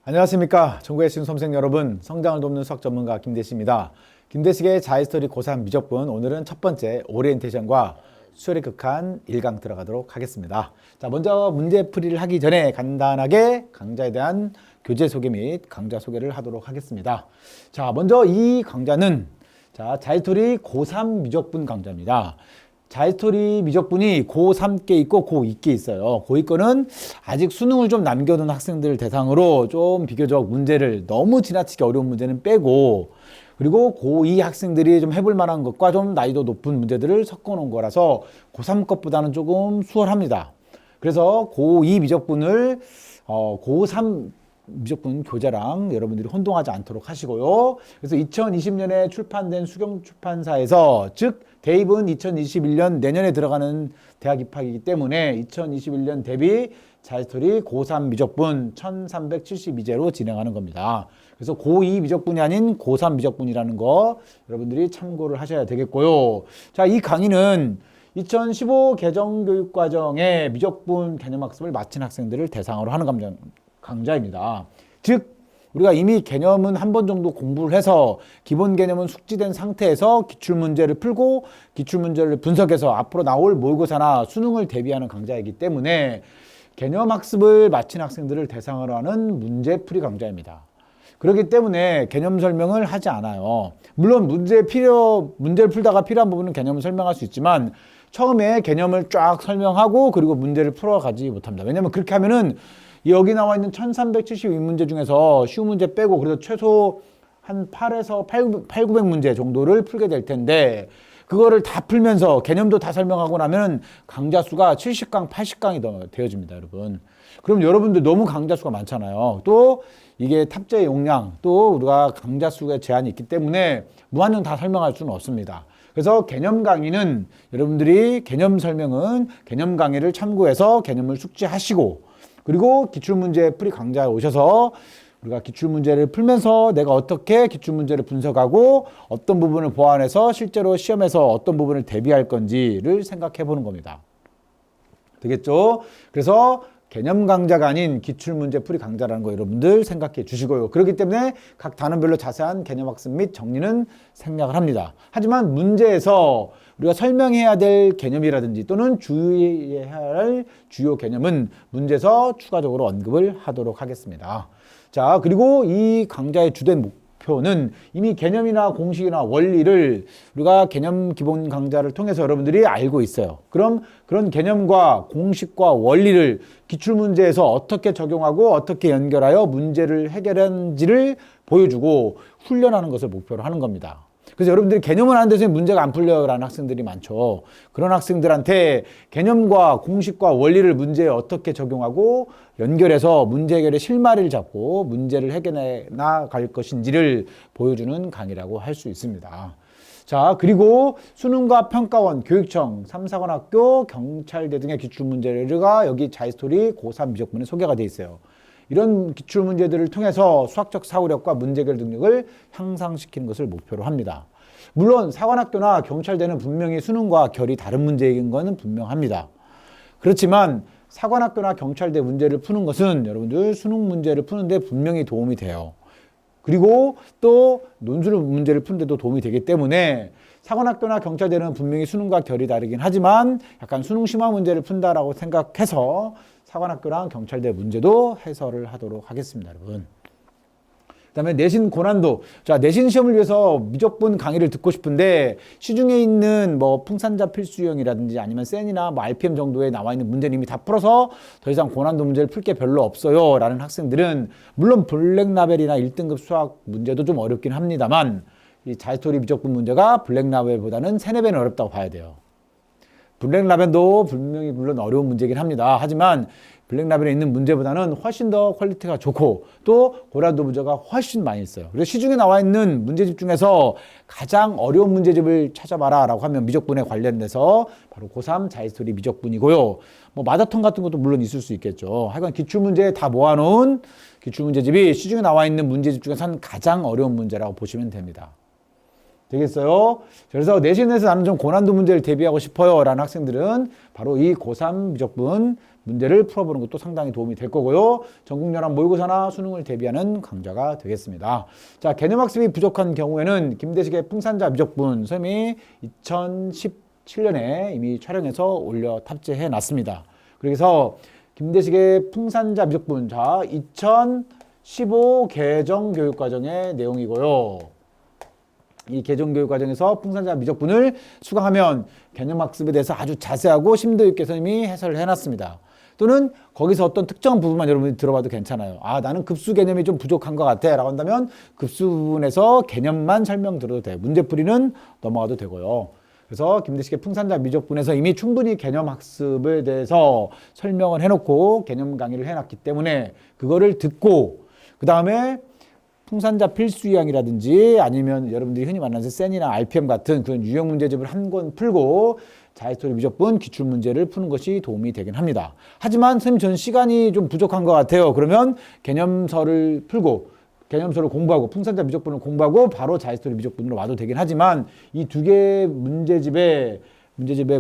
안녕하십니까. 전국의 수험생 여러분, 성장을 돕는 수학 전문가 김대식입니다. 김대식의 자유스토리 고3 미적분, 오늘은 첫 번째 오리엔테이션과 수열의 극한 1강 들어가도록 하겠습니다. 자, 먼저 문제풀이를 하기 전에 간단하게 강좌에 대한 교재 소개 및 강좌 소개를 하도록 하겠습니다. 자, 먼저 이 강좌는 자유스토리 고3 미적분 강좌입니다. 자유스토리 미적분이 고3께 있고 고2께 있어요. 고2 거는 아직 수능을 좀 남겨둔 학생들 대상으로 좀 비교적 문제를 너무 지나치게 어려운 문제는 빼고, 그리고 고2 학생들이 좀 해볼 만한 것과 좀 난이도 높은 문제들을 섞어 놓은 거라서 고3 것보다는 조금 수월합니다. 그래서 고2 미적분을 고3 미적분 교재랑 여러분들이 혼동하지 않도록 하시고요. 그래서 2020년에 출판된 수경출판사에서, 즉 대입은 2021년 내년에 들어가는 대학 입학이기 때문에 2021년 대비 자유스토리 고3 미적분 1372제로 진행하는 겁니다. 그래서 고2 미적분이 아닌 고3 미적분이라는 거 여러분들이 참고를 하셔야 되겠고요. 자, 이 강의는 2015 개정교육과정의 미적분 개념학습을 마친 학생들을 대상으로 하는 강좌입니다. 즉 우리가 이미 개념은 한 번 정도 공부를 해서 기본 개념은 숙지된 상태에서 기출문제를 풀고 기출문제를 분석해서 앞으로 나올 모의고사나 수능을 대비하는 강좌이기 때문에 개념학습을 마친 학생들을 대상으로 하는 문제풀이 강좌입니다. 그렇기 때문에 개념 설명을 하지 않아요. 물론 문제를 풀다가 필요한 부분은 개념을 설명할 수 있지만 처음에 개념을 쫙 설명하고 그리고 문제를 풀어가지 못합니다. 왜냐하면 그렇게 하면은 여기 나와 있는 1372문제 중에서 쉬운 문제 빼고 그래도 최소 한 8에서 900문제 정도를 풀게 될 텐데, 그거를 다 풀면서 개념도 다 설명하고 나면 강좌 수가 70강, 80강이 되어집니다, 여러분. 그럼 여러분들 너무 강좌 수가 많잖아요. 또 이게 탑재 용량, 또 우리가 강좌 수가 제한이 있기 때문에 무한정 다 설명할 수는 없습니다. 그래서 개념 강의는 여러분들이 개념 설명은 개념 강의를 참고해서 개념을 숙지하시고, 그리고 기출문제 풀이 강좌에 오셔서 우리가 기출문제를 풀면서 내가 어떻게 기출문제를 분석하고 어떤 부분을 보완해서 실제로 시험에서 어떤 부분을 대비할 건지를 생각해 보는 겁니다. 되겠죠? 그래서 개념 강좌가 아닌 기출문제 풀이 강좌라는 거 여러분들 생각해 주시고요. 그렇기 때문에 각 단원별로 자세한 개념학습 및 정리는 생략을 합니다. 하지만 문제에서 우리가 설명해야 될 개념이라든지 또는 주의해야 할 주요 개념은 문제에서 추가적으로 언급을 하도록 하겠습니다. 자, 그리고 이 강좌의 주된 목표는 이미 개념이나 공식이나 원리를 우리가 개념 기본 강좌를 통해서 여러분들이 알고 있어요. 그럼 그런 개념과 공식과 원리를 기출문제에서 어떻게 적용하고 어떻게 연결하여 문제를 해결하는지를 보여주고 훈련하는 것을 목표로 하는 겁니다. 그래서 여러분들이 개념을 하는 데서 문제가 안 풀려라는 학생들이 많죠. 그런 학생들한테 개념과 공식과 원리를 문제에 어떻게 적용하고 연결해서 문제 해결의 실마리를 잡고 문제를 해결해 나갈 것인지를 보여주는 강의라고 할 수 있습니다. 자, 그리고 수능과 평가원, 교육청, 3, 4관학교, 경찰대 등의 기출문제가 여기 자유스토리 고3 미적분에 소개가 되어 있어요. 이런 기출문제들을 통해서 수학적 사고력과 문제해결 능력을 향상시키는 것을 목표로 합니다. 물론 사관학교나 경찰대는 분명히 수능과 결이 다른 문제인 것은 분명합니다. 그렇지만 사관학교나 경찰대 문제를 푸는 것은 여러분들 수능 문제를 푸는데 분명히 도움이 돼요. 그리고 또 논술 문제를 푸는데도 도움이 되기 때문에 사관학교나 경찰대는 분명히 수능과 결이 다르긴 하지만 약간 수능 심화 문제를 푼다라고 생각해서 사관학교랑 경찰대 문제도 해설을 하도록 하겠습니다, 여러분. 그다음에 내신 고난도. 자, 내신 시험을 위해서 미적분 강의를 듣고 싶은데 시중에 있는 뭐 풍산자 필수형이라든지 아니면 센이나 뭐 RPM 정도에 나와 있는 문제는 이미 다 풀어서 더 이상 고난도 문제를 풀 게 별로 없어요 라는 학생들은, 물론 블랙라벨이나 1등급 수학 문제도 좀 어렵긴 합니다만 이 자유스토리 미적분 문제가 블랙라벨보다는 3, 4배는 어렵다고 봐야 돼요. 블랙라벨도 분명히 물론 어려운 문제긴 합니다. 하지만 블랙라벨에 있는 문제보다는 훨씬 더 퀄리티가 좋고 또 고난도 문제가 훨씬 많이 있어요. 그래서 시중에 나와 있는 문제집 중에서 가장 어려운 문제집을 찾아봐라 라고 하면 미적분에 관련돼서 바로 고3 자유스토리 미적분이고요. 뭐 마더톤 같은 것도 물론 있을 수 있겠죠. 하여간 기출문제에 다 모아놓은 기출문제집이 시중에 나와 있는 문제집 중에서는 가장 어려운 문제라고 보시면 됩니다. 되겠어요? 그래서 내신에서 나는 좀 고난도 문제를 대비하고 싶어요 라는 학생들은 바로 이 고3 미적분 문제를 풀어보는 것도 상당히 도움이 될 거고요. 전국연합 모의고사나 수능을 대비하는 강좌가 되겠습니다. 자, 개념학습이 부족한 경우에는 김대식의 풍산자 미적분 선생님이 2017년에 이미 촬영해서 올려 탑재해 놨습니다. 그래서 김대식의 풍산자 미적분, 자, 2015 개정교육과정의 내용이고요. 이 개정교육과정에서 풍산자 미적분을 수강하면 개념학습에 대해서 아주 자세하고 심도 있게 선생님이 해설을 해놨습니다. 또는 거기서 어떤 특정 부분만 여러분이 들어봐도 괜찮아요. 아, 나는 급수 개념이 좀 부족한 것 같아 라고 한다면 급수 부분에서 개념만 설명 들어도 돼. 문제풀이는 넘어가도 되고요. 그래서 김대식의 풍산자 미적분에서 이미 충분히 개념학습에 대해서 설명을 해놓고 개념 강의를 해놨기 때문에 그거를 듣고 그 다음에 풍산자 필수이항이라든지 아니면 여러분들이 흔히 만나는 센이나 RPM 같은 그런 유형 문제집을 한 권 풀고 자유스토리 미적분 기출문제를 푸는 것이 도움이 되긴 합니다. 하지만 선생님 저는 시간이 좀 부족한 것 같아요. 그러면 개념서를 풀고 개념서를 공부하고 풍산자 미적분을 공부하고 바로 자유스토리 미적분으로 와도 되긴 하지만 이 두 개의 문제집의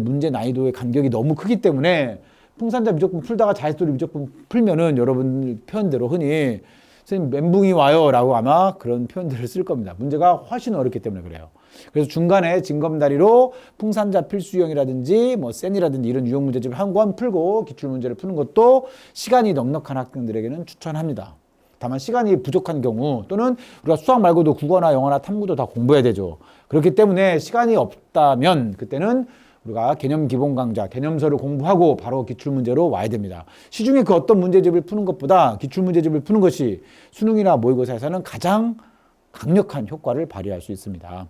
문제 난이도의 간격이 너무 크기 때문에 풍산자 미적분 풀다가 자유스토리 미적분 풀면은 여러분 표현대로 흔히 선생님 멘붕이 와요 라고 아마 그런 표현들을 쓸 겁니다. 문제가 훨씬 어렵기 때문에 그래요. 그래서 중간에 징검다리로 풍산자 필수형이라든지 뭐 센이라든지 이런 유형 문제집을 한 권 풀고 기출문제를 푸는 것도 시간이 넉넉한 학생들에게는 추천합니다. 다만 시간이 부족한 경우 또는 우리가 수학 말고도 국어나 영어나 탐구도 다 공부해야 되죠. 그렇기 때문에 시간이 없다면 그때는 우리가 개념 기본 강좌, 개념서를 공부하고 바로 기출문제로 와야 됩니다. 시중에 그 어떤 문제집을 푸는 것보다 기출문제집을 푸는 것이 수능이나 모의고사에서는 가장 강력한 효과를 발휘할 수 있습니다.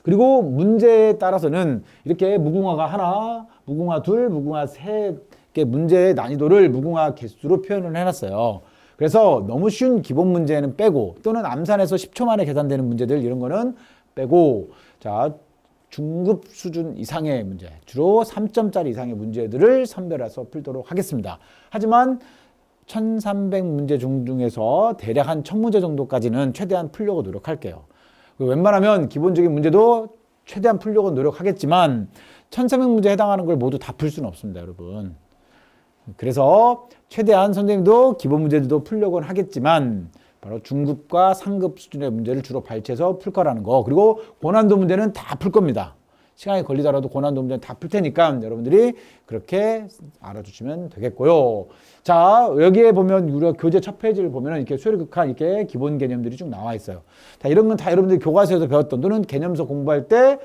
그리고 문제에 따라서는 이렇게 무궁화가 하나, 무궁화 둘, 무궁화 세 개 문제의 난이도를 무궁화 개수로 표현을 해놨어요. 그래서 너무 쉬운 기본 문제는 빼고 또는 암산에서 10초 만에 계산되는 문제들 이런 거는 빼고 자 중급 수준 이상의 문제, 주로 3점짜리 이상의 문제들을 선별해서 풀도록 하겠습니다. 하지만 1300문제 중에서 대략 한 1000문제 정도까지는 최대한 풀려고 노력할게요. 웬만하면 기본적인 문제도 최대한 풀려고 노력하겠지만 1300문제에 해당하는 걸 모두 다 풀 수는 없습니다, 여러분. 그래서 최대한 선생님도 기본 문제들도 풀려고는 하겠지만 바로 중급과 상급 수준의 문제를 주로 발췌해서 풀 거라는 거. 그리고 고난도 문제는 다 풀 겁니다. 시간이 걸리더라도 고난도 문제는 다 풀 테니까 여러분들이 그렇게 알아주시면 되겠고요. 자, 여기에 보면 우리가 교재 첫 페이지를 보면 이렇게 수요일극한 이렇게 기본 개념들이 쭉 나와 있어요. 자, 이런 건 다 여러분들이 교과서에서 배웠던 또는 개념서 공부할 때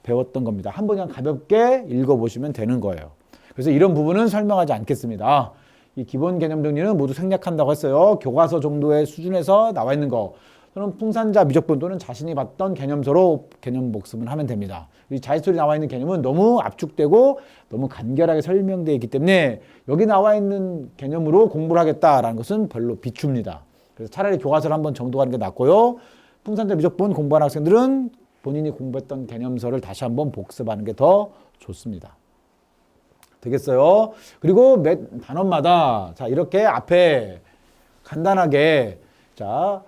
배웠던 겁니다. 한번 그냥 가볍게 읽어보시면 되는 거예요. 그래서 이런 부분은 설명하지 않겠습니다. 이 기본 개념 정리는 모두 생략한다고 했어요. 교과서 정도의 수준에서 나와 있는 거 또는 풍산자 미적분 또는 자신이 봤던 개념서로 개념 복습을 하면 됩니다. 이 자유스토리 나와 있는 개념은 너무 압축되고 너무 간결하게 설명되어 있기 때문에 여기 나와 있는 개념으로 공부를 하겠다라는 것은 별로 비춥니다. 그래서 차라리 교과서를 한번 정독하는 게 낫고요. 풍산자 미적분 공부하는 학생들은 본인이 공부했던 개념서를 다시 한번 복습하는 게 더 좋습니다. 되겠어요? 그리고 몇 단원마다 자 이렇게 앞에 간단하게 자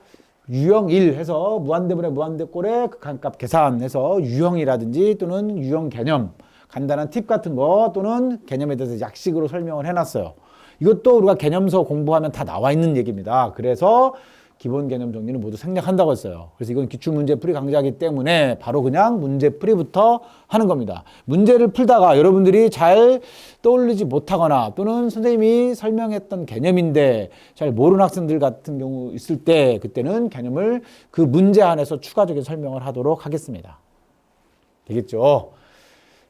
유형 1 해서 무한대분의 무한대꼴의 극한값 계산해서 유형이라든지 또는 유형 개념 간단한 팁 같은 거 또는 개념에 대해서 약식으로 설명을 해놨어요. 이것도 우리가 개념서 공부하면 다 나와 있는 얘기입니다. 그래서 기본 개념 정리는 모두 생략한다고 했어요. 그래서 이건 기출문제풀이 강좌이기 때문에 바로 그냥 문제풀이부터 하는 겁니다. 문제를 풀다가 여러분들이 잘 떠올리지 못하거나 또는 선생님이 설명했던 개념인데 잘 모르는 학생들 같은 경우 있을 때 그때는 개념을 그 문제 안에서 추가적인 설명을 하도록 하겠습니다. 되겠죠?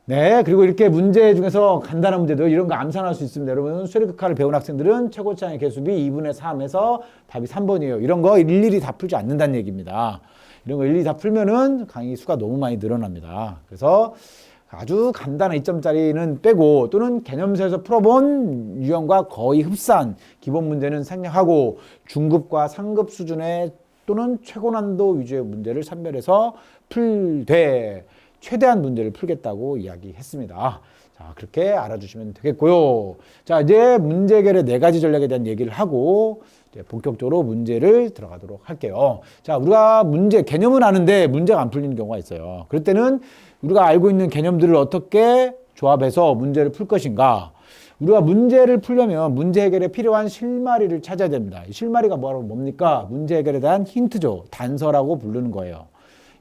네, 그리고 이렇게 문제 중에서 간단한 문제도 이런 거 암산할 수 있습니다. 여러분 수리극화를 배운 학생들은 최고차의 개수비 2분의 3에서 답이 3번이에요. 이런 거 일일이 다 풀지 않는다는 얘기입니다. 이런 거 일일이 다 풀면은 강의 수가 너무 많이 늘어납니다. 그래서 아주 간단한 2점짜리는 빼고 또는 개념서에서 풀어본 유형과 거의 흡사한 기본 문제는 생략하고 중급과 상급 수준의 또는 최고난도 위주의 문제를 선별해서 풀되 최대한 문제를 풀겠다고 이야기했습니다. 자, 그렇게 알아주시면 되겠고요. 자, 이제 문제 해결의 4가지 전략에 대한 얘기를 하고 이제 본격적으로 문제를 들어가도록 할게요. 자, 우리가 문제, 개념은 아는데 문제가 안 풀리는 경우가 있어요. 그럴 때는 우리가 알고 있는 개념들을 어떻게 조합해서 문제를 풀 것인가. 우리가 문제를 풀려면 문제 해결에 필요한 실마리를 찾아야 됩니다. 이 실마리가 뭡니까? 문제 해결에 대한 힌트죠. 단서라고 부르는 거예요.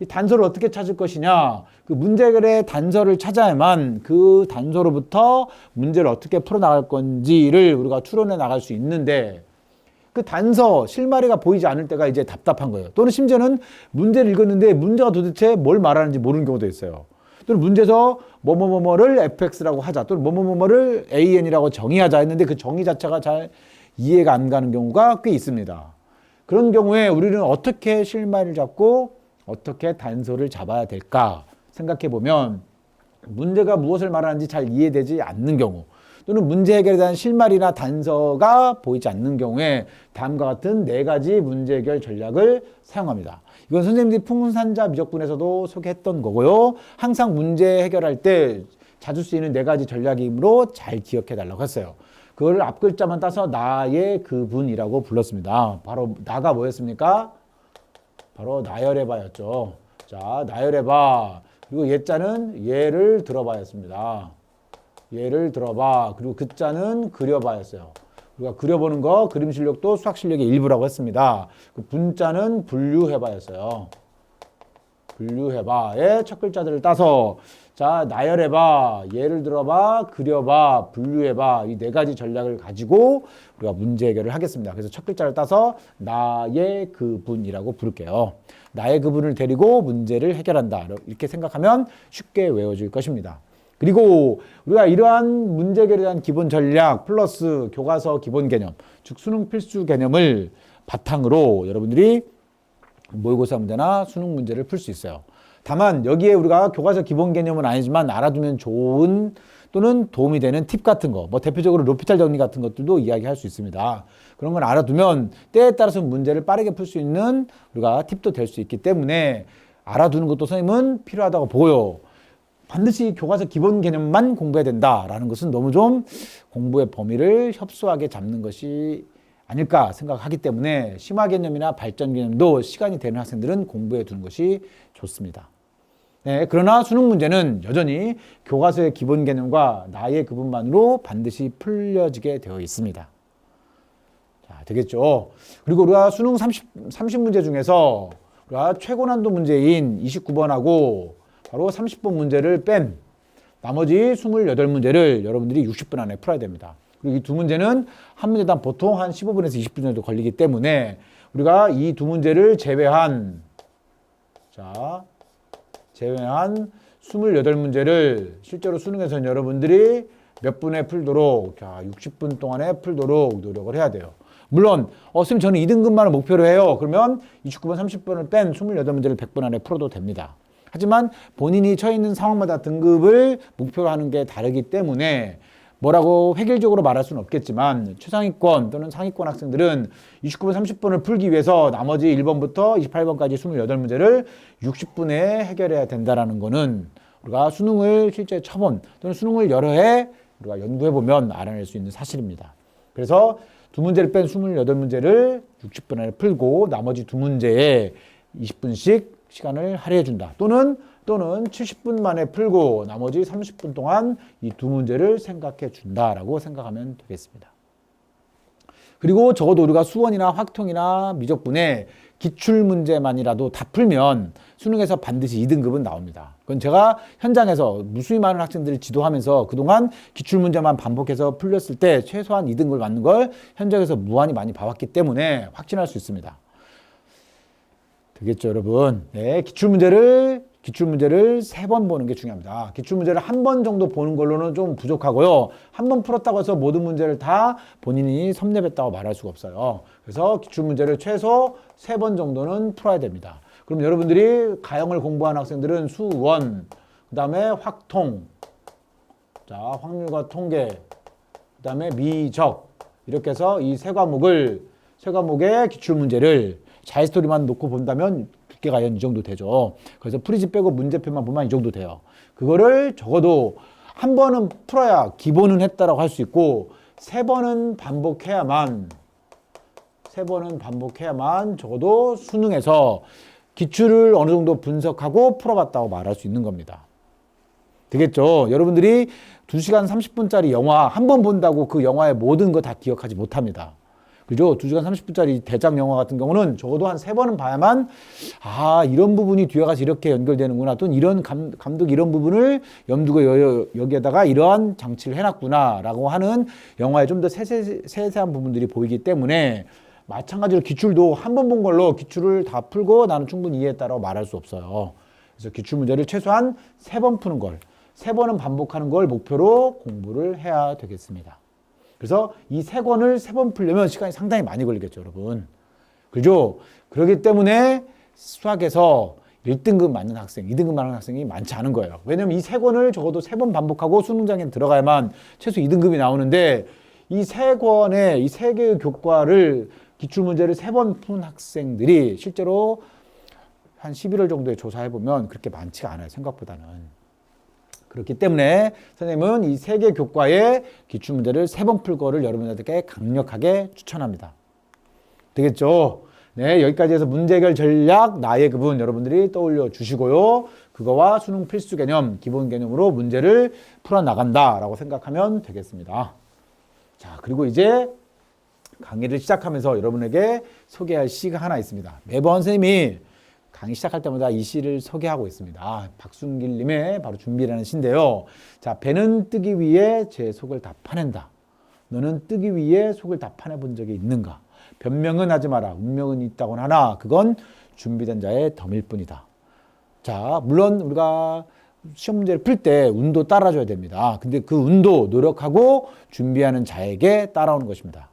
이 단서를 어떻게 찾을 것이냐? 그 문제 해결의 단서를 찾아야만 그 단서로부터 문제를 어떻게 풀어나갈 건지를 우리가 추론해 나갈 수 있는데 그 단서, 실마리가 보이지 않을 때가 이제 답답한 거예요. 또는 심지어는 문제를 읽었는데 문제가 도대체 뭘 말하는지 모르는 경우도 있어요. 또는 문제에서 뭐뭐뭐뭐를 fx라고 하자 또는 뭐뭐뭐뭐를 an이라고 정의하자 했는데 그 정의 자체가 잘 이해가 안 가는 경우가 꽤 있습니다. 그런 경우에 우리는 어떻게 실마리를 잡고 어떻게 단서를 잡아야 될까 생각해 보면 문제가 무엇을 말하는지 잘 이해되지 않는 경우 또는 문제 해결에 대한 실마리나 단서가 보이지 않는 경우에 다음과 같은 4가지 문제 해결 전략을 사용합니다. 이건 선생님들이 풍산자 미적분에서도 소개했던 거고요. 항상 문제 해결할 때 자주 쓰이는 4가지 전략이므로 잘 기억해 달라고 했어요. 그걸 앞글자만 따서 나의 그분이라고 불렀습니다. 바로 나가 뭐였습니까? 바로 나열해봐였죠. 자, 나열해봐. 그리고 예자는 예를 들어봐였습니다. 예를 들어봐. 그리고 그자는 그려봐였어요. 우리가 그려보는 거 그림 실력도 수학 실력의 일부라고 했습니다. 그 분자는 분류해봐였어요. 분류해봐의 첫 글자들을 따서 자 나열해봐, 예를 들어봐, 그려봐, 분류해봐 이 4가지 전략을 가지고 우리가 문제 해결을 하겠습니다. 그래서 첫 글자를 따서 나의 그분이라고 부를게요. 나의 그분을 데리고 문제를 해결한다. 이렇게 생각하면 쉽게 외워질 것입니다. 그리고 우리가 이러한 문제 해결에 대한 기본 전략 플러스 교과서 기본 개념, 즉 수능 필수 개념을 바탕으로 여러분들이 모의고사 문제나 수능 문제를 풀 수 있어요. 다만 여기에 우리가 교과서 기본 개념은 아니지만 알아두면 좋은 또는 도움이 되는 팁 같은 거, 뭐 대표적으로 로피탈 정리 같은 것들도 이야기할 수 있습니다. 그런 걸 알아두면 때에 따라서 문제를 빠르게 풀 수 있는 우리가 팁도 될 수 있기 때문에 알아두는 것도 선생님은 필요하다고 보고요. 반드시 교과서 기본 개념만 공부해야 된다라는 것은 너무 좀 공부의 범위를 협소하게 잡는 것이 아닐까 생각하기 때문에 심화 개념이나 발전 개념도 시간이 되는 학생들은 공부해 두는 것이 좋습니다. 네, 그러나 수능 문제는 여전히 교과서의 기본 개념과 나의 그분만으로 반드시 풀려지게 되어 있습니다. 자, 되겠죠. 그리고 우리가 수능 30문제 중에서 우리가 최고 난도 문제인 29번하고 바로 30번 문제를 뺀 나머지 28문제를 여러분들이 60분 안에 풀어야 됩니다. 그리고 이 2문제는 한 문제당 보통 한 15분에서 20분 정도 걸리기 때문에 우리가 이 2문제를 제외한 28문제를 실제로 수능에서는 여러분들이 몇 분에 풀도록 60분 동안에 풀도록 노력을 해야 돼요. 물론 선생님 저는 2등급만을 목표로 해요. 그러면 29번 30번을 뺀 28문제를 100분 안에 풀어도 됩니다. 하지만 본인이 처해 있는 상황마다 등급을 목표로 하는 게 다르기 때문에 뭐라고 획일적으로 말할 수는 없겠지만 최상위권 또는 상위권 학생들은 29번 30번을 풀기 위해서 나머지 1번부터 28번까지 28문제를 60분에 해결해야 된다는 거는 우리가 수능을 실제 쳐본 또는 수능을 여러 해 우리가 연구해보면 알아낼 수 있는 사실입니다. 그래서 2문제를 뺀 28문제를 60분 안에 풀고 나머지 2문제에 20분씩 시간을 할애해준다. 또는 70분 만에 풀고 나머지 30분 동안 이 2문제를 생각해 준다라고 생각하면 되겠습니다. 그리고 적어도 우리가 수원이나 확통이나 미적분에 기출문제만이라도 다 풀면 수능에서 반드시 2등급은 나옵니다. 그건 제가 현장에서 무수히 많은 학생들을 지도하면서 그동안 기출문제만 반복해서 풀렸을 때 최소한 2등급을 맞는 걸 현장에서 무한히 많이 봐왔기 때문에 확신할 수 있습니다. 되겠죠, 여러분? 네, 기출문제를 3번 보는 게 중요합니다. 기출문제를 한 번 정도 보는 걸로는 좀 부족하고요. 한 번 풀었다고 해서 모든 문제를 다 본인이 섭렵했다고 말할 수가 없어요. 그래서 기출문제를 최소 3번 정도는 풀어야 됩니다. 그럼 여러분들이 가형을 공부하는 학생들은 수원, 그 다음에 확통, 확률과 통계, 그 다음에 미적 이렇게 해서 이 세 과목의 기출문제를 자유스토리만 놓고 본다면 두께가 이 정도 되죠. 그래서 프리지 빼고 문제표만 보면 이 정도 돼요. 그거를 적어도 한 번은 풀어야 기본은 했다라고 할 수 있고 3번은 반복해야만 적어도 수능에서 기출을 어느 정도 분석하고 풀어봤다고 말할 수 있는 겁니다. 되겠죠? 여러분들이 2시간 30분짜리 영화 한 번 본다고 그 영화의 모든 거 다 기억하지 못합니다. 그죠? 2시간 30분짜리 대작 영화 같은 경우는 적어도 한 3번은 봐야만, 아, 이런 부분이 뒤에 가서 이렇게 연결되는구나. 또는 이런 감독 이런 부분을 염두에 여기에다가 이러한 장치를 해놨구나. 라고 하는 영화의 좀 더 세세한 부분들이 보이기 때문에 마찬가지로 기출도 한 번 본 걸로 기출을 다 풀고 나는 충분히 이해했다라고 말할 수 없어요. 그래서 기출 문제를 최소한 3번 푸는 걸, 3번은 반복하는 걸 목표로 공부를 해야 되겠습니다. 그래서 이 3권을 3번 풀려면 시간이 상당히 많이 걸리겠죠, 여러분. 그죠? 그렇기 때문에 수학에서 1등급 맞는 학생, 2등급 맞는 학생이 많지 않은 거예요. 왜냐면 이 3권을 적어도 3번 반복하고 수능장에 들어가야만 최소 2등급이 나오는데 이 3권의 이 3개의 교과를 기출문제를 3번 푼 학생들이 실제로 한 11월 정도에 조사해보면 그렇게 많지가 않아요, 생각보다는. 그렇기 때문에 선생님은 이 3개 교과의 기출문제를 3번 풀 거를 여러분들에게 강력하게 추천합니다. 되겠죠? 네, 여기까지 해서 문제 해결 전략, 나의 급은 여러분들이 떠올려 주시고요. 그거와 수능 필수 개념, 기본 개념으로 문제를 풀어나간다라고 생각하면 되겠습니다. 자, 그리고 이제 강의를 시작하면서 여러분에게 소개할 시가 하나 있습니다. 매번 선생님이 강의 시작할 때마다 이 시를 소개하고 있습니다. 박순길 님의 바로 준비라는 시인데요. 자, 배는 뜨기 위해 제 속을 다 파낸다. 너는 뜨기 위해 속을 다 파내본 적이 있는가? 변명은 하지 마라. 운명은 있다곤 하나 그건 준비된 자의 덤일 뿐이다. 자, 물론 우리가 시험 문제를 풀 때 운도 따라줘야 됩니다. 근데 그 운도 노력하고 준비하는 자에게 따라오는 것입니다.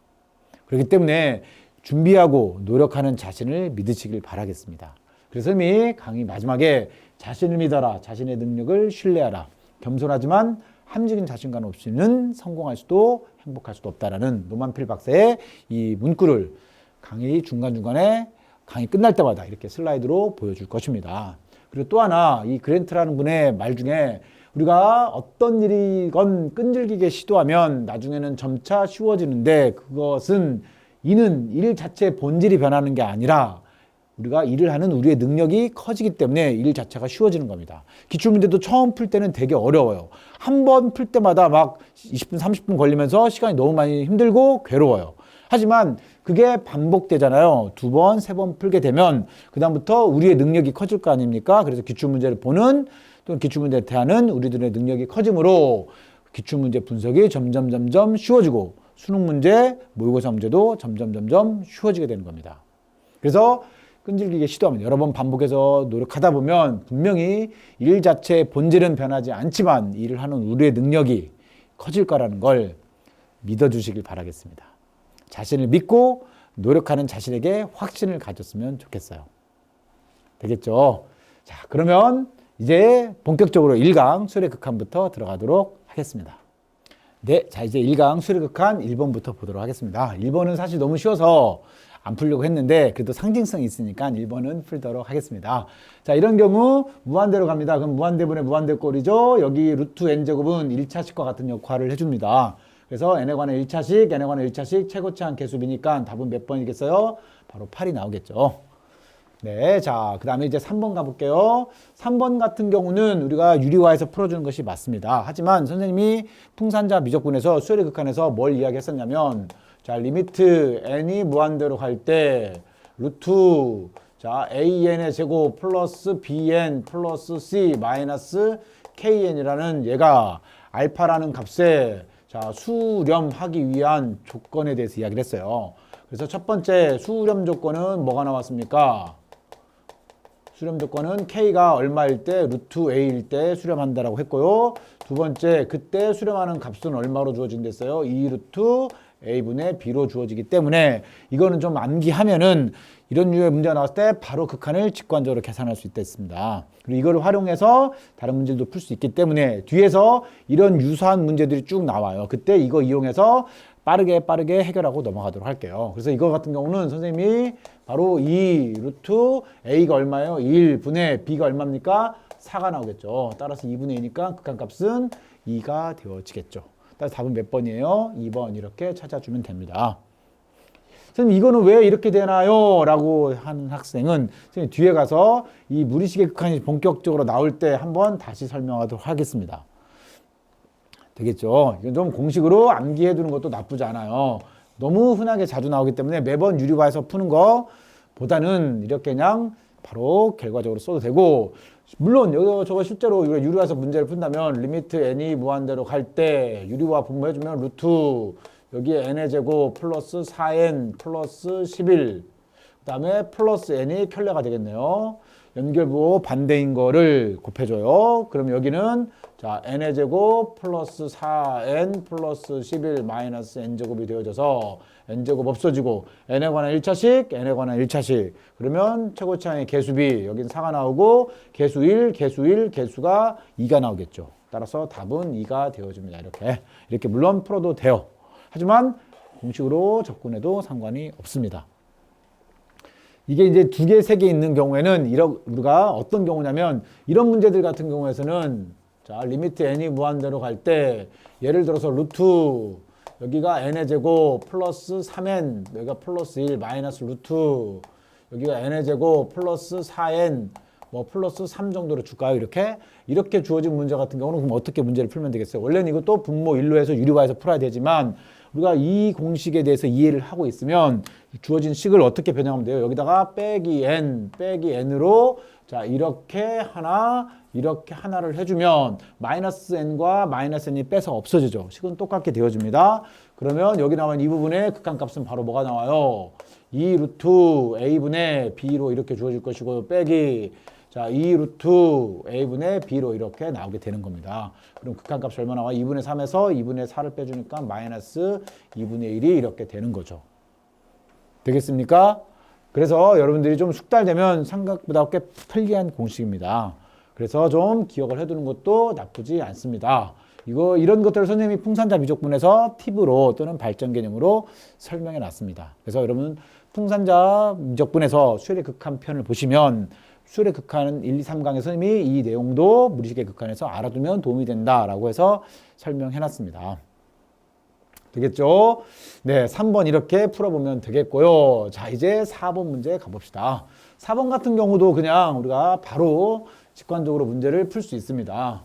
그렇기 때문에 준비하고 노력하는 자신을 믿으시길 바라겠습니다. 그래서 이미 강의 마지막에 자신을 믿어라. 자신의 능력을 신뢰하라. 겸손하지만 함직인 자신감 없이는 성공할 수도 행복할 수도 없다라는 노만필 박사의 이 문구를 강의 중간중간에 강의 끝날 때마다 이렇게 슬라이드로 보여줄 것입니다. 그리고 또 하나 이 그랜트라는 분의 말 중에 우리가 어떤 일이건 끈질기게 시도하면 나중에는 점차 쉬워지는데 그것은 이는 일 자체의 본질이 변하는 게 아니라 우리가 일을 하는 우리의 능력이 커지기 때문에 일 자체가 쉬워지는 겁니다. 기출문제도 처음 풀 때는 되게 어려워요. 한 번 풀 때마다 막 20분, 30분 걸리면서 시간이 너무 많이 힘들고 괴로워요. 하지만 그게 반복되잖아요. 2번, 3번 풀게 되면 그다음부터 우리의 능력이 커질 거 아닙니까? 그래서 기출문제를 보는 또는 기출문제를 대하는 우리들의 능력이 커지므로 기출문제 분석이 점점 쉬워지고 수능 문제, 모의고사 문제도 점점 쉬워지게 되는 겁니다. 그래서 끈질기게 시도하면 여러 번 반복해서 노력하다 보면 분명히 일 자체의 본질은 변하지 않지만 일을 하는 우리의 능력이 커질 거라는 걸 믿어주시길 바라겠습니다. 자신을 믿고 노력하는 자신에게 확신을 가졌으면 좋겠어요. 되겠죠? 자, 그러면 이제 본격적으로 1강 수열의 극한부터 들어가도록 하겠습니다. 네, 자 이제 1강 수열의 극한 1번부터 보도록 하겠습니다. 1번은 사실 너무 쉬워서 안 풀려고 했는데 그래도 상징성이 있으니까 1번은 풀도록 하겠습니다. 자, 이런 경우 무한대로 갑니다. 그럼 무한대분의 무한대꼴이죠. 여기 루트 n제곱은 1차식과 같은 역할을 해줍니다. 그래서 n에 관한 1차식, n에 관한 1차식 최고차항 계수비니까 답은 몇 번이겠어요? 바로 8이 나오겠죠. 네, 자, 그 다음에 이제 3번 가볼게요. 3번 같은 경우는 우리가 유리화해서 풀어주는 것이 맞습니다. 하지만 선생님이 풍산자 미적분에서 수열의 극한에서 뭘 이야기했었냐면 자, 리미트 n이 무한대로 갈 때 루트 자 an의 제곱 플러스 bn 플러스 c 마이너스 kn이라는 얘가 알파라는 값에 자 수렴하기 위한 조건에 대해서 이야기를 했어요. 그래서 첫 번째 수렴 조건은 뭐가 나왔습니까? 수렴 조건은 k가 얼마일 때 루트 a일 때 수렴한다라고 했고요. 두 번째 그때 수렴하는 값은 얼마로 주어진댔어요? 2 루트 a분의 b로 주어지기 때문에 이거는 좀 암기하면은 이런 류의 문제가 나왔을 때 바로 극한을 직관적으로 계산할 수 있습니다. 그리고 이거를 활용해서 다른 문제도 풀 수 있기 때문에 뒤에서 이런 유사한 문제들이 쭉 나와요. 그때 이거 이용해서 빠르게 해결하고 넘어가도록 할게요. 그래서 이거 같은 경우는 선생님이 바로 2 루트 a가 얼마예요? 1분의 b가 얼마입니까? 4가 나오겠죠. 따라서 2분의 2니까 극한값은 2가 되어지겠죠. 따라서 답은 몇 번이에요? 2번 이렇게 찾아주면 됩니다. 선생님 이거는 왜 이렇게 되나요? 라고 하는 학생은 선생님 뒤에 가서 이 무리식의 극한이 본격적으로 나올 때 한번 다시 설명하도록 하겠습니다. 되겠죠? 이건 좀 공식으로 암기해 두는 것도 나쁘지 않아요. 너무 흔하게 자주 나오기 때문에 매번 유리화해서 푸는 거보다는 이렇게 그냥 바로 결과적으로 써도 되고, 물론 저거 실제로 우리가 유리화해서 문제를 푼다면 리미트 n이 무한대로 갈 때 유리화 분모해주면 루트 여기에 n의 제곱 플러스 4n 플러스 11 그 다음에 플러스 n이 켤레가 되겠네요. 연결부 반대인 거를 곱해줘요. 그럼 여기는 자 n의 제곱 플러스 4n 플러스 11 마이너스 n제곱이 되어져서 n제곱 없어지고 n에 관한 1차식, n에 관한 1차식. 그러면 최고차항의 개수비 여긴 4가 나오고 개수 1, 개수 1, 개수가 2가 나오겠죠. 따라서 답은 2가 되어집니다. 이렇게 물론 풀어도 돼요. 하지만 공식으로 접근해도 상관이 없습니다. 이게 이제 2개, 3개 있는 경우에는 우리가 어떤 경우냐면 이런 문제들 같은 경우에서는 자, 리미트 n이 무한대로 갈 때 예를 들어서 루트 여기가 n의 제곱 플러스 3n 여기가 플러스 1 마이너스 루트 여기가 n의 제곱 플러스 4n 뭐 플러스 3 정도로 줄까요? 이렇게 주어진 문제 같은 경우는 그럼 어떻게 문제를 풀면 되겠어요? 원래는 이것도 분모 1로 해서 유리화해서 풀어야 되지만 우리가 이 공식에 대해서 이해를 하고 있으면 주어진 식을 어떻게 변형하면 돼요? 여기다가 빼기 n으로 자 이렇게 하나를 해주면 마이너스 n과 마이너스 n이 빼서 없어지죠. 식은 똑같게 되어집니다. 그러면 여기 나온 이 부분의 극한값은 바로 뭐가 나와요? 2 루트 a분의 b로 이렇게 주어질 것이고 빼기 자 2 루트 a분의 b로 이렇게 나오게 되는 겁니다. 그럼 극한값이 얼마 나와? 2분의 3에서 2분의 4를 빼주니까 마이너스 2분의 1이 이렇게 되는 거죠. 되겠습니까? 그래서 여러분들이 좀 숙달되면 생각보다 꽤 편리한 공식입니다. 그래서 좀 기억을 해두는 것도 나쁘지 않습니다. 이런 것들을 선생님이 풍산자 미적분에서 팁으로 또는 발전 개념으로 설명해 놨습니다. 그래서 여러분 풍산자 미적분에서 수열의 극한 편을 보시면 수열의 극한은 1, 2, 3강의 선생님이 이 내용도 무리식의 극한에서 알아두면 도움이 된다라고 해서 설명해 놨습니다. 되겠죠? 네, 3번 이렇게 풀어보면 되겠고요. 자, 이제 4번 문제 가봅시다. 4번 같은 경우도 그냥 우리가 바로 직관적으로 문제를 풀 수 있습니다.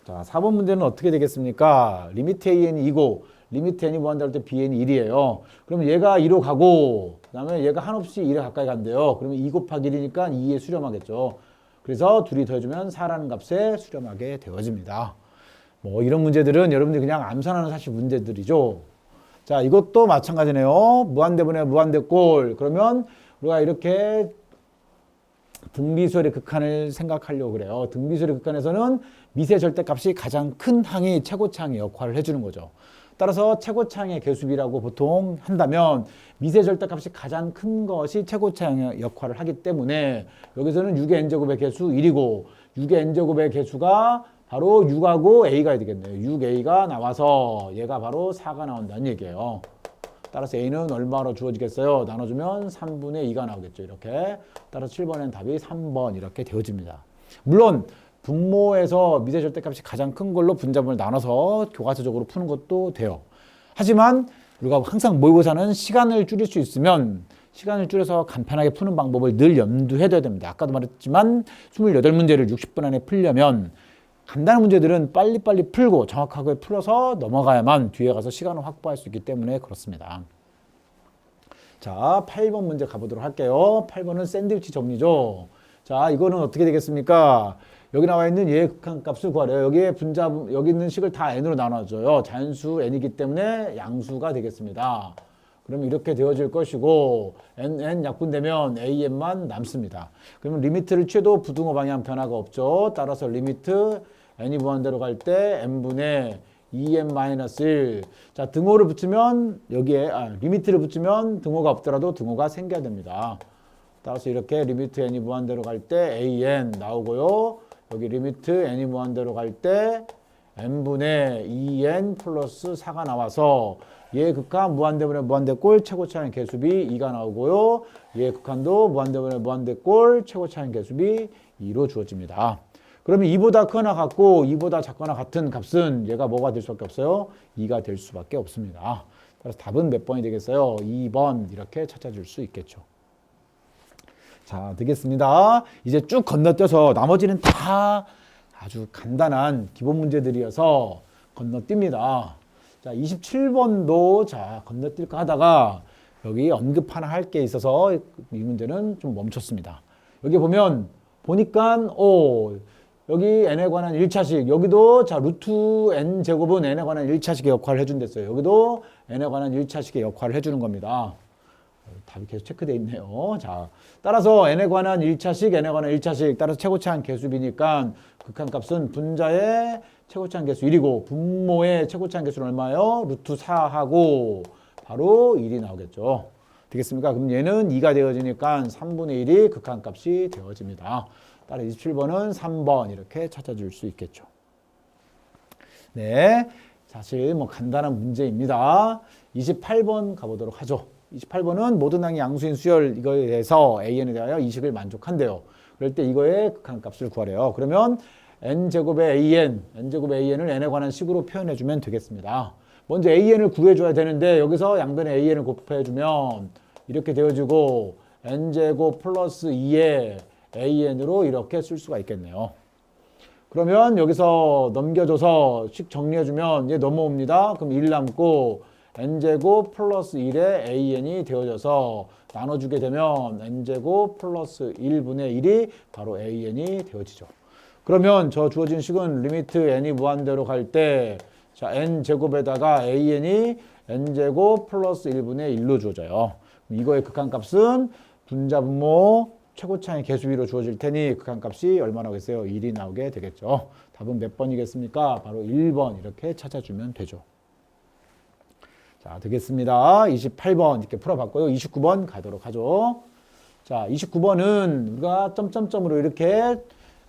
자, 4번 문제는 어떻게 되겠습니까? 리미트 an이 2고 리미트 n이 무한대로 할 때 bn이 1이에요. 그러면 얘가 2로 가고 그 다음에 얘가 한없이 2에 가까이 간대요. 그러면 2 곱하기 1이니까 2에 수렴하겠죠. 그래서 둘이 더해주면 4라는 값에 수렴하게 되어집니다. 뭐 이런 문제들은 여러분들이 그냥 암산하는 사실 문제들이죠. 자, 이것도 마찬가지네요. 무한대분의 무한대꼴. 그러면 우리가 이렇게 등비수열의 극한을 생각하려고 그래요. 등비수열의 극한에서는 미세 절대값이 가장 큰 항이 최고차항의 역할을 해주는 거죠. 따라서 최고차항의 개수비라고 보통 한다면 미세 절대값이 가장 큰 것이 최고차항의 역할을 하기 때문에 여기서는 6의 n제곱의 개수 1이고 6의 n제곱의 개수가 바로 6하고 a가 되겠네요. 6a가 나와서 얘가 바로 4가 나온다는 얘기예요. 따라서 a는 얼마로 주어지겠어요? 나눠주면 3분의 2가 나오겠죠. 이렇게. 따라서 7번엔 답이 3번 이렇게 되어집니다. 물론 분모에서 미세 절대값이 가장 큰 걸로 분자분을 나눠서 교과서적으로 푸는 것도 돼요. 하지만 우리가 항상 모의고사는 시간을 줄일 수 있으면 시간을 줄여서 간편하게 푸는 방법을 늘 염두해 둬야 됩니다. 아까도 말했지만 28문제를 60분 안에 풀려면 간단한 문제들은 빨리빨리 풀고 정확하게 풀어서 넘어가야만 뒤에 가서 시간을 확보할 수 있기 때문에 그렇습니다. 자, 8번 문제 가보도록 할게요. 8번은 샌드위치 정리죠. 자, 이거는 어떻게 되겠습니까? 여기 나와 있는 얘의 극한값을 구하래요. 여기에 여기 있는 식을 다 n으로 나눠줘요. 자연수 n이기 때문에 양수가 되겠습니다. 그러면 이렇게 되어질 것이고 n 약분되면 an만 남습니다. 그러면 리미트를 취해도 부등호 방향 변화가 없죠. 따라서 리미트 n이 무한대로 갈 때 n분의 2n-1. 자, 등호를 붙이면 여기에 리미트를 붙이면 등호가 없더라도 등호가 생겨야 됩니다. 따라서 이렇게 리미트 n이 무한대로 갈 때 an 나오고요. 여기 리미트 n이 무한대로 갈 때 n분의 2n 플러스 4가 나와서 얘의 극한 무한대분의 무한대꼴 최고차항 개수비 2가 나오고요. 얘의 극한도 무한대분의 무한대꼴 최고차항 개수비 2로 주어집니다. 그러면 2보다 크거나 같고 2보다 작거나 같은 값은 얘가 뭐가 될 수밖에 없어요? 2가 될 수밖에 없습니다. 따라서 답은 몇 번이 되겠어요? 2번 이렇게 찾아줄 수 있겠죠. 자, 되겠습니다. 이제 쭉 건너뛰어서 나머지는 다 아주 간단한 기본 문제들이어서 건너뜁니다. 자, 27번도 자, 건너뛸까 하다가 여기 언급 하나 할 게 있어서 이 문제는 좀 멈췄습니다. 여기 보니까 여기 n에 관한 1차식, 여기도 자 루트 n 제곱은 n에 관한 1차식의 역할을 해준댔어요. 여기도 n에 관한 1차식의 역할을 해주는 겁니다. 답이 계속 체크되어 있네요. 자, 따라서 n에 관한 1차식, n에 관한 1차식, 따라서 최고차항 계수비니까 극한값은 분자의 최고차항 계수 1이고 분모의 최고차항 계수는 얼마예요? 루트 4하고 바로 1이 나오겠죠. 되겠습니까? 그럼 얘는 2가 되어지니까 3분의 1이 극한값이 되어집니다. 따라 27번은 3번 이렇게 찾아줄 수 있겠죠. 네, 사실 뭐 간단한 문제입니다. 28번 가보도록 하죠. 28번은 모든 항이 양수인 수열 이거에 대해서 an에 대하여 이식을 만족한대요. 그럴 때 이거의 극한값을 구하래요. 그러면 n제곱의 n을 n에 관한 식으로 표현해주면 되겠습니다. 먼저 an을 구해줘야 되는데 여기서 양변에 an을 곱해주면 이렇게 되어지고 n제곱 플러스 2의 an으로 이렇게 쓸 수가 있겠네요. 그러면 여기서 넘겨줘서 식 정리해주면 얘 넘어옵니다. 그럼 1 남고 n제곱 플러스 1의 an이 되어져서 나눠주게 되면 n제곱 플러스 1분의 1이 바로 an이 되어지죠. 그러면 저 주어진 식은 리미트 n이 무한대로 갈 때 자 n제곱에다가 an이 n제곱 플러스 1분의 1로 주어져요. 이거의 극한값은 분자분모 최고차항의 계수비로 주어질 테니 극한값이 얼마 나오겠어요? 1이 나오게 되겠죠. 답은 몇 번이겠습니까? 바로 1번 이렇게 찾아주면 되죠. 자, 되겠습니다. 28번 이렇게 풀어봤고요. 29번 가도록 하죠. 자, 29번은 우리가 점점점으로 이렇게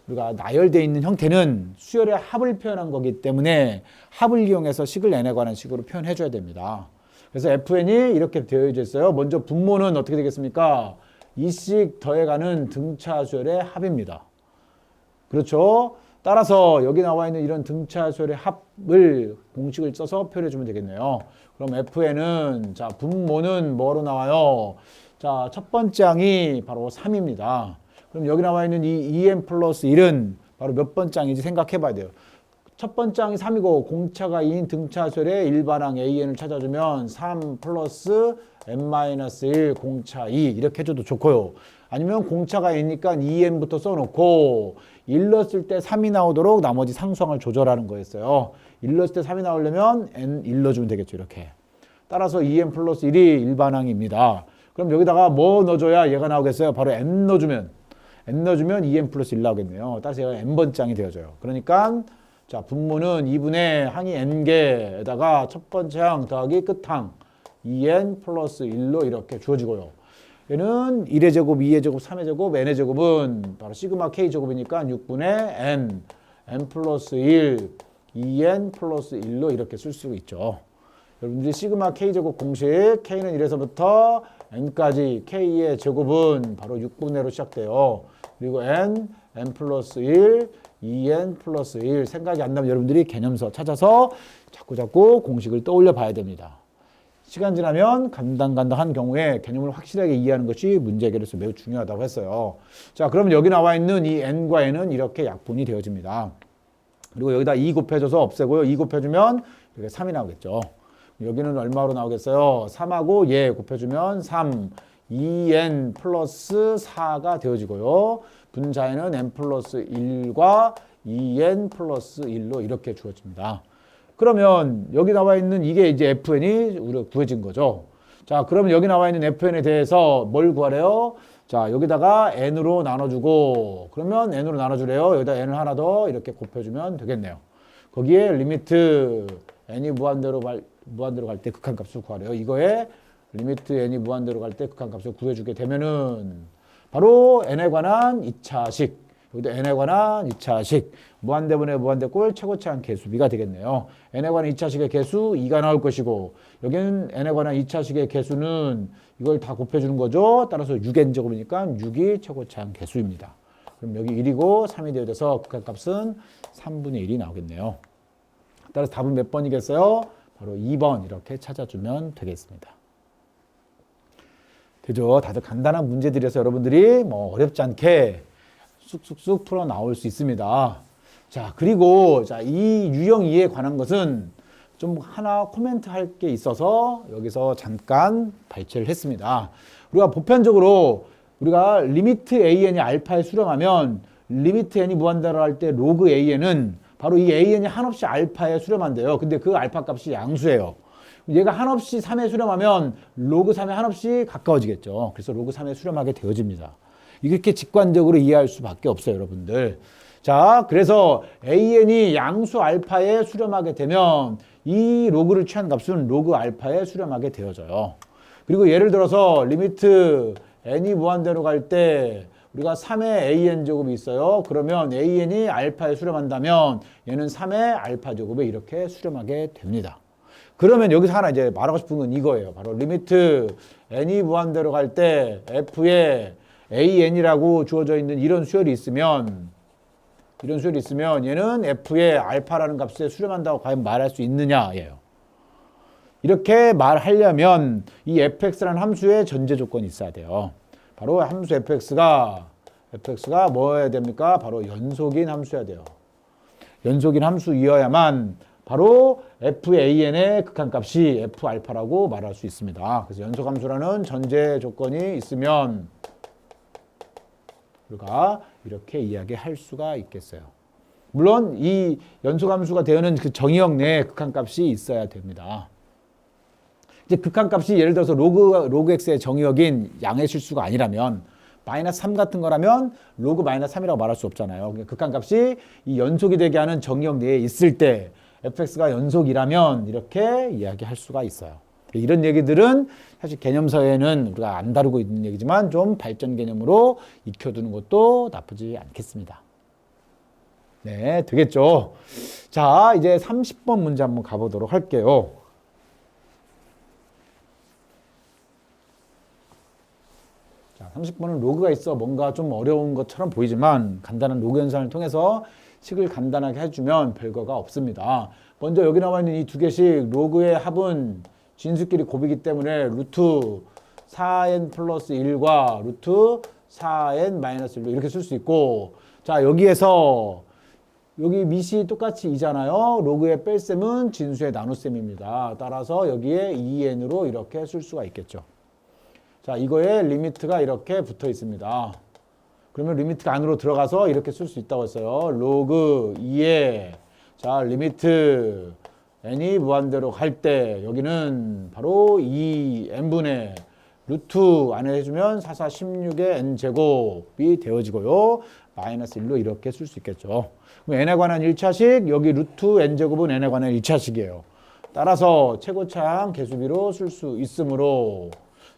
우리가 나열되어 있는 형태는 수열의 합을 표현한 거기 때문에 합을 이용해서 식을 n에 관한 식으로 표현해 줘야 됩니다. 그래서 fn이 이렇게 되어 있어요. 먼저 분모는 어떻게 되겠습니까? 이씩 더해가는 등차 수열의 합입니다. 그렇죠? 따라서 여기 나와 있는 이런 등차 수열의 합을 공식을 써서 표현해 주면 되겠네요. 그럼 fn은 자 분모는 뭐로 나와요? 자, 첫 번째 항이 바로 3입니다. 그럼 여기 나와 있는 이 2n 플러스 1은 바로 몇 번째 항인지 생각해 봐야 돼요. 첫 번째 항이 3이고 공차가 2인 등차수열의 일반항 an을 찾아주면 3 플러스 n-1 공차 2 이렇게 해줘도 좋고요. 아니면 공차가 2니까 2n부터 써놓고 1 넣었을 때 3이 나오도록 나머지 상수항을 조절하는 거였어요. 1 넣었을 때 3이 나오려면 n 1 넣어주면 되겠죠. 이렇게. 따라서 2n 플러스 1이 일반항입니다. 그럼 여기다가 뭐 넣어줘야 얘가 나오겠어요? 바로 n 넣어주면 2n 플러스 1 나오겠네요. 따라서 얘가 n번째 항이 되어져요. 그러니까 자 분모는 2분의 항이 n개에다가 첫 번째 항 더하기 끝항 2n 플러스 1로 이렇게 주어지고요. 얘는 1의 제곱, 2의 제곱, 3의 제곱, n의 제곱은 바로 시그마 k 제곱이니까 6분의 n 플러스 1, 2n 플러스 1로 이렇게 쓸 수 있죠. 여러분들이 시그마 k 제곱 공식 k는 1에서부터 n까지 k의 제곱은 바로 6분의로 시작돼요. 그리고 n 플러스 1, 2n 플러스 1 생각이 안 나면 여러분들이 개념서 찾아서 자꾸 공식을 떠올려 봐야 됩니다. 시간 지나면 간당간당한 경우에 개념을 확실하게 이해하는 것이 문제 해결에서 매우 중요하다고 했어요. 자, 그럼 여기 나와 있는 이 n과 n은 이렇게 약분이 되어집니다. 그리고 여기다 2 곱해줘서 없애고요. 2 곱해주면 이렇게 3이 나오겠죠. 여기는 얼마로 나오겠어요? 3하고 얘 곱해주면 3, 2n 플러스 4가 되어지고요. 분자에는 n 플러스 1과 2n 플러스 1로 이렇게 주어집니다. 그러면 여기 나와 있는 이게 이제 fn이 우리가 구해진 거죠. 자, 그러면 여기 나와 있는 fn에 대해서 뭘 구하래요? 자, 여기다가 n으로 나눠주고 그러면 n으로 나눠주래요. 여기다 n을 하나 더 이렇게 곱해주면 되겠네요. 거기에 리미트 n이 무한대로 갈 때 극한값을 구하래요. 이거에 리미트 n이 무한대로 갈 때 극한값을 구해주게 되면은 바로 n에 관한 2차식, 여기도 n에 관한 2차식, 무한대분의 무한대꼴 최고차항 계수비가 되겠네요. n에 관한 2차식의 개수 2가 나올 것이고 여기는 n에 관한 2차식의 개수는 이걸 다 곱해주는 거죠. 따라서 6n제곱이니까 6이 최고차항 개수입니다. 그럼 여기 1이고 3이 되어져서 극한값은 3분의 1이 나오겠네요. 따라서 답은 몇 번이겠어요? 바로 2번 이렇게 찾아주면 되겠습니다. 그죠? 다들 간단한 문제들이어서 여러분들이 뭐 어렵지 않게 쑥쑥쑥 풀어 나올 수 있습니다. 자, 그리고 자, 이 유형 2에 관한 것은 좀 하나 코멘트 할 게 있어서 여기서 잠깐 발췌를 했습니다. 우리가 보편적으로 우리가 리미트 an이 알파에 수렴하면 리미트 n이 무한대로 할 때 로그 an은 바로 이 an이 한없이 알파에 수렴한대요. 근데 그 알파 값이 양수예요. 얘가 한없이 3에 수렴하면 로그 3에 한없이 가까워지겠죠. 그래서 로그 3에 수렴하게 되어집니다. 이렇게 직관적으로 이해할 수밖에 없어요, 여러분들. 자, 그래서 an이 양수 알파에 수렴하게 되면 이 로그를 취한 값은 로그 알파에 수렴하게 되어져요. 그리고 예를 들어서 리미트 n이 무한대로 갈 때 우리가 3의 an 제곱이 있어요. 그러면 an이 알파에 수렴한다면 얘는 3의 알파 제곱에 이렇게 수렴하게 됩니다. 그러면 여기서 하나 이제 말하고 싶은 건 이거예요. 바로 리미트 n이 무한대로 갈 때 f에 an이라고 주어져 있는 이런 수열이 있으면 얘는 f의 알파라는 값에 수렴한다고 과연 말할 수 있느냐예요. 이렇게 말하려면 이 fx라는 함수의 전제 조건이 있어야 돼요. 바로 함수 fx가 뭐여야 됩니까? 바로 연속인 함수여야 돼요. 연속인 함수이어야만 바로 fan의 극한값이 f알파라고 말할 수 있습니다. 그래서 연속함수라는 전제 조건이 있으면 우리가 이렇게 이야기할 수가 있겠어요. 물론 이 연속함수가 되는 그 정의역 내에 극한값이 있어야 됩니다. 이제 극한값이 예를 들어서 로그 x의 정의역인 양의 실수가 아니라면 마이너스 3 같은 거라면 로그 마이너스 3이라고 말할 수 없잖아요. 극한값이 이 연속이 되게 하는 정의역 내에 있을 때 fx가 연속이라면 이렇게 이야기할 수가 있어요. 이런 얘기들은 사실 개념서에는 우리가 안 다루고 있는 얘기지만 좀 발전 개념으로 익혀두는 것도 나쁘지 않겠습니다. 네, 되겠죠. 자, 이제 30번 문제 한번 가보도록 할게요. 자, 30번은 로그가 있어 뭔가 좀 어려운 것처럼 보이지만 간단한 로그 현상을 통해서 식을 간단하게 해주면 별거가 없습니다. 먼저 여기 나와 있는 이 두 개씩 로그의 합은 진수끼리 곱이기 때문에 루트 4n 플러스 1과 루트 4n 마이너스 1로 이렇게 쓸 수 있고, 자, 여기에서 여기 밑이 똑같이 2잖아요. 로그의 뺄셈은 진수의 나눗셈입니다. 따라서 여기에 2n으로 이렇게 쓸 수가 있겠죠. 자, 이거에 리미트가 이렇게 붙어 있습니다. 그러면 리미트가 안으로 들어가서 이렇게 쓸 수 있다고 했어요. 로그 2에 자, 리미트 n이 무한대로 갈 때 여기는 바로 2n분의 루트 안에 해주면 4, 4, 16의 n제곱이 되어지고요. 마이너스 1로 이렇게 쓸 수 있겠죠. 그럼 n에 관한 1차식, 여기 루트 n제곱은 n에 관한 1차식이에요. 따라서 최고차항 개수비로 쓸 수 있으므로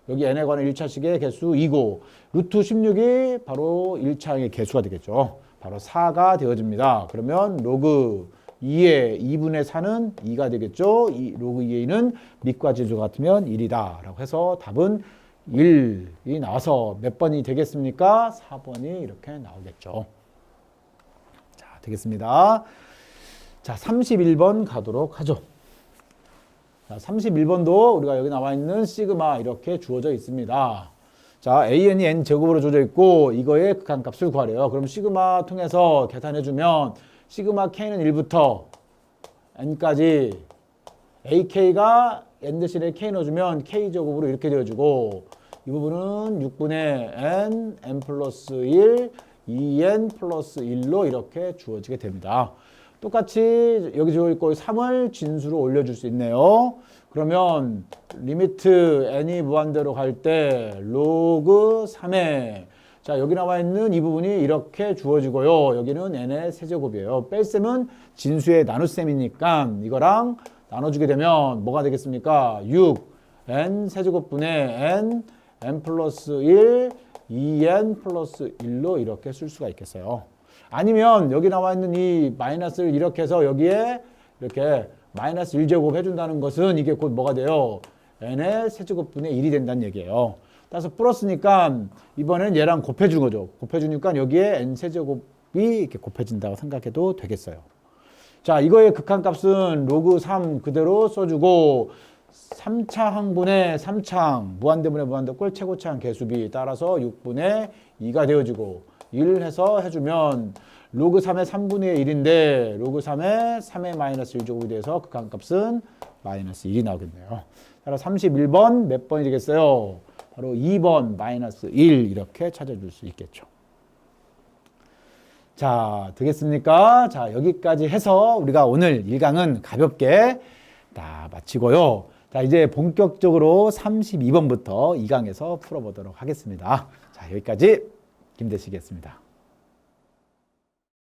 여기 n에 관한 1차식의 개수 2고 루트 16이 바로 1차항의 개수가 되겠죠. 바로 4가 되어집니다. 그러면 로그 2의 2분의 4는 2가 되겠죠. 로그 2의 2는 밑과 지수가 같으면 1이다 라고 해서 답은 1이 나와서 몇 번이 되겠습니까? 4번이 이렇게 나오겠죠. 자, 되겠습니다. 자, 31번 가도록 하죠. 자, 31번도 우리가 여기 나와 있는 시그마 이렇게 주어져 있습니다. 자, an이 n 제곱으로 주어져 있고 이거의 극한값을 구하래요. 그럼 시그마 통해서 계산해주면 시그마 k는 1부터 n까지 ak가 n 대신에 k 넣어주면 k 제곱으로 이렇게 되어지고 이 부분은 6분의 n 플러스 1, 2n 플러스 1로 이렇게 주어지게 됩니다. 똑같이 여기 주어 있고 3을 진수로 올려줄 수 있네요. 그러면 리미트 n이 무한대로 갈 때 로그 3에 자, 여기 나와 있는 이 부분이 이렇게 주어지고요. 여기는 n의 세제곱이에요. 뺄셈은 진수의 나눗셈이니까 이거랑 나눠주게 되면 뭐가 되겠습니까? 6, n 세제곱분의 n 플러스 1, 2n 플러스 1로 이렇게 쓸 수가 있겠어요. 아니면 여기 나와 있는 이 마이너스를 이렇게 해서 여기에 이렇게 마이너스 1제곱 해준다는 것은 이게 곧 뭐가 돼요? n의 세제곱분의 1이 된다는 얘기예요. 따라서 플러스니까 이번에는 얘랑 곱해주는 거죠. 곱해주니까 여기에 n 세제곱이 이렇게 곱해진다고 생각해도 되겠어요. 자, 이거의 극한값은 로그 3 그대로 써주고 3차 항분의 3창 무한대분의 무한대꼴 최고차항 개수비 따라서 6분의 2가 되어지고 1 해서 해주면 로그 3의 3분의 1인데 로그 3의 3의 마이너스 1제곱이 돼서 극한값은 마이너스 1이 나오겠네요. 따라서 31번 몇 번이 되겠어요? 바로 2번 마이너스 1 이렇게 찾아줄 수 있겠죠. 자, 되겠습니까? 자, 여기까지 해서 우리가 오늘 1강은 가볍게 다 마치고요. 자, 이제 본격적으로 32번부터 2강에서 풀어보도록 하겠습니다. 자, 여기까지 김대식이었습니다.